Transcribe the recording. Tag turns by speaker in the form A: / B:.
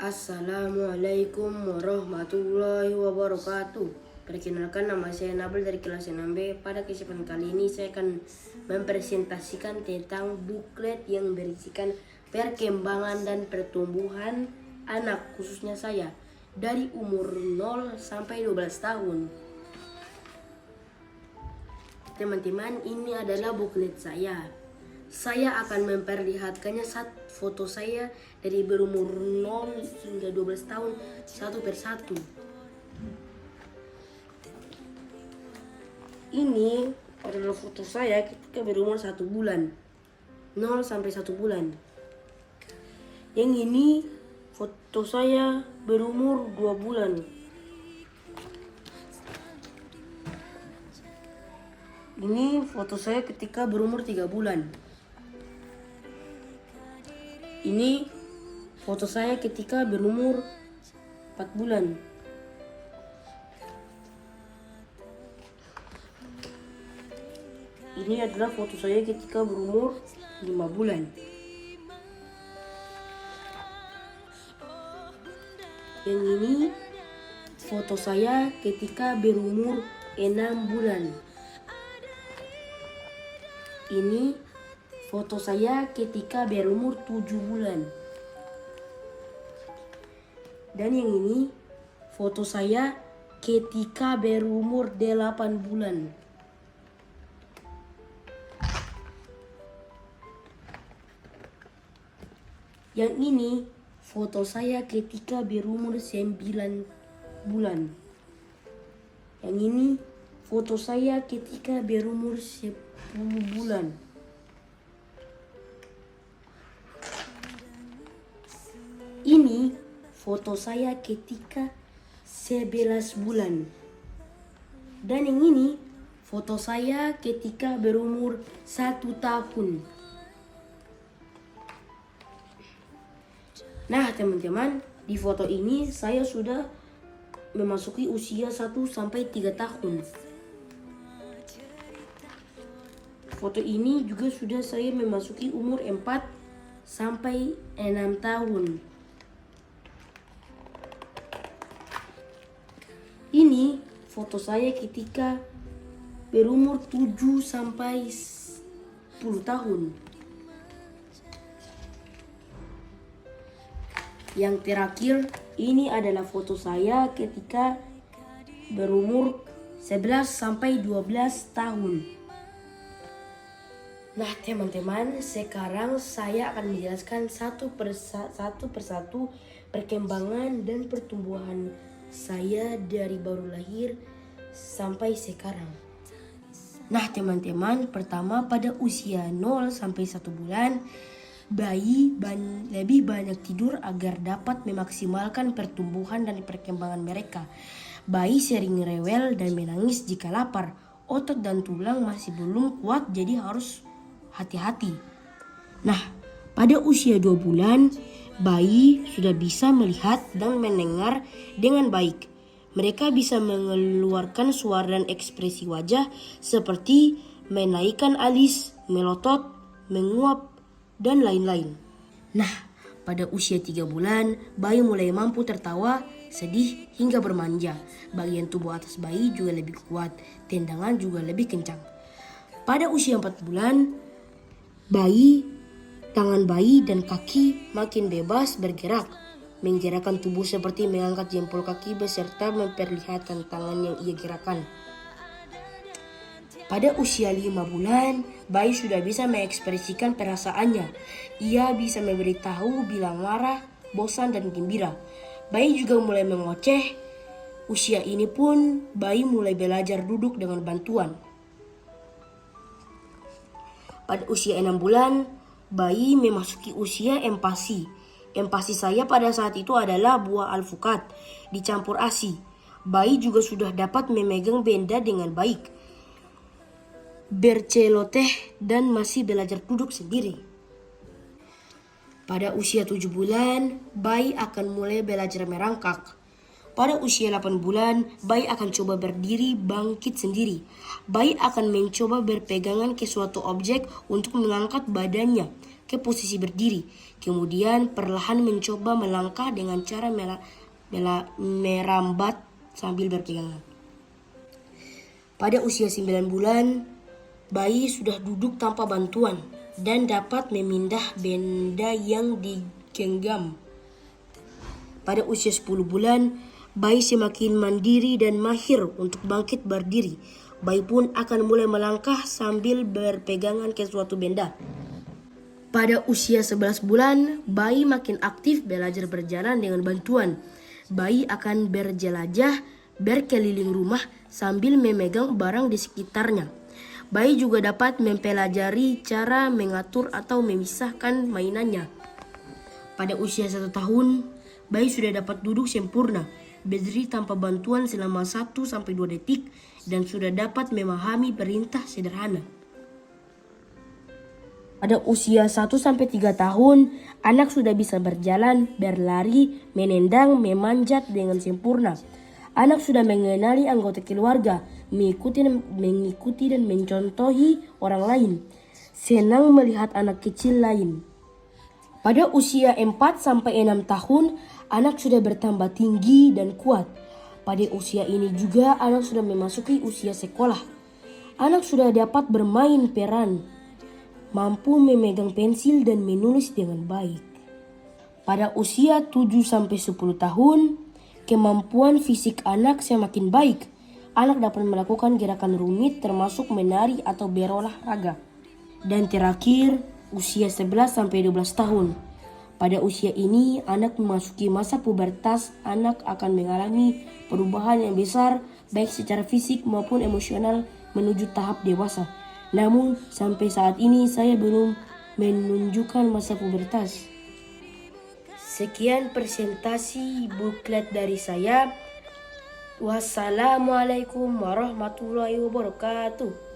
A: Assalamualaikum warahmatullahi wabarakatuh. Perkenalkan, nama saya Nabil dari kelas 6B. Pada kesempatan kali ini saya akan mempresentasikan tentang buklet yang berisikan perkembangan dan pertumbuhan anak, khususnya saya, dari umur 0 sampai 12 tahun. Teman-teman, ini adalah buklet saya. Saya akan memperlihatkannya foto saya dari berumur 0 hingga 12 tahun satu persatu. Ini adalah foto saya ketika berumur 1 bulan, 0 sampai 1 bulan. Yang ini foto saya berumur 2 bulan. Ini foto saya ketika berumur 3 bulan. Ini foto saya ketika berumur 4 bulan. Ini adalah foto saya ketika berumur 5 bulan. Yang ini foto saya ketika berumur 6 bulan. Ini foto saya ketika berumur 7 bulan. Dan yang ini foto saya ketika berumur 8 bulan. Yang ini foto saya ketika berumur 9 bulan. Yang ini foto saya ketika berumur 10 bulan. Ini foto saya ketika 11 bulan. Dan yang ini foto saya ketika berumur 1 tahun. Nah teman-teman, di foto ini saya sudah memasuki usia 1 sampai 3 tahun. Foto ini juga sudah saya memasuki umur 4 sampai 6 tahun. Ini foto saya ketika berumur 7 sampai 10 tahun. Yang terakhir, ini adalah foto saya ketika berumur 11 sampai 12 tahun. Nah teman-teman, sekarang saya akan menjelaskan satu persatu perkembangan dan pertumbuhan saya dari baru lahir sampai sekarang. Nah teman-teman, pertama pada usia 0 sampai 1 bulan, bayi lebih banyak tidur agar dapat memaksimalkan pertumbuhan dan perkembangan mereka. Bayi sering rewel dan menangis jika lapar. Otot dan tulang masih belum kuat, jadi harus hati-hati. Nah, pada usia 2 bulan, bayi sudah bisa melihat dan mendengar dengan baik. Mereka bisa mengeluarkan suara dan ekspresi wajah seperti menaikkan alis, melotot, menguap, dan lain-lain. Nah, pada usia 3 bulan, bayi mulai mampu tertawa, sedih, hingga bermanja. Bagian tubuh atas bayi juga lebih kuat, tendangan juga lebih kencang. Pada usia 4 bulan, tangan bayi dan kaki makin bebas bergerak, menggerakkan tubuh seperti mengangkat jempol kaki beserta memperlihatkan tangan yang ia gerakan. Pada usia 5 bulan, bayi sudah bisa mengekspresikan perasaannya. Ia bisa memberitahu bila marah, bosan, dan gembira. Bayi juga mulai mengoceh. Usia ini pun bayi mulai belajar duduk dengan bantuan. Pada usia 6 bulan, bayi memasuki usia empati. Empati saya pada saat itu adalah buah alpukat dicampur ASI. Bayi juga sudah dapat memegang benda dengan baik, berceloteh, dan masih belajar duduk sendiri. Pada usia 7 bulan, bayi akan mulai belajar merangkak. Pada usia 8 bulan, bayi akan coba berdiri bangkit sendiri. Bayi akan mencoba berpegangan ke suatu objek untuk mengangkat badannya. ke posisi berdiri. Kemudian perlahan mencoba melangkah dengan cara merambat sambil berpegangan. Pada usia 9 bulan, bayi sudah duduk tanpa bantuan dan dapat memindah benda yang digenggam. Pada usia 10 bulan, bayi semakin mandiri dan mahir untuk bangkit berdiri. Bayi pun akan mulai melangkah sambil berpegangan ke suatu benda. Pada usia 11 bulan, bayi makin aktif belajar berjalan dengan bantuan. Bayi akan berjelajah berkeliling rumah sambil memegang barang di sekitarnya. Bayi juga dapat mempelajari cara mengatur atau memisahkan mainannya. Pada usia 1 tahun, bayi sudah dapat duduk sempurna, berdiri tanpa bantuan selama 1-2 detik, dan sudah dapat memahami perintah sederhana. Pada usia 1-3 tahun, anak sudah bisa berjalan, berlari, menendang, memanjat dengan sempurna. Anak sudah mengenali anggota keluarga, mengikuti dan mencontohi orang lain. Senang melihat anak kecil lain. Pada usia 4-6 tahun, anak sudah bertambah tinggi dan kuat. Pada usia ini juga anak sudah memasuki usia sekolah. Anak sudah dapat bermain peran, mampu memegang pensil dan menulis dengan baik. Pada usia 7-10 tahun, kemampuan fisik anak semakin baik. Anak dapat melakukan gerakan rumit termasuk menari atau berolahraga. Dan terakhir, usia 11-12 tahun. Pada usia ini, anak memasuki masa pubertas. Anak akan mengalami perubahan yang besar, baik secara fisik maupun emosional menuju tahap dewasa. Namun, sampai saat ini saya belum menunjukkan masa pubertas. Sekian presentasi buklet dari saya. Wassalamualaikum warahmatullahi wabarakatuh.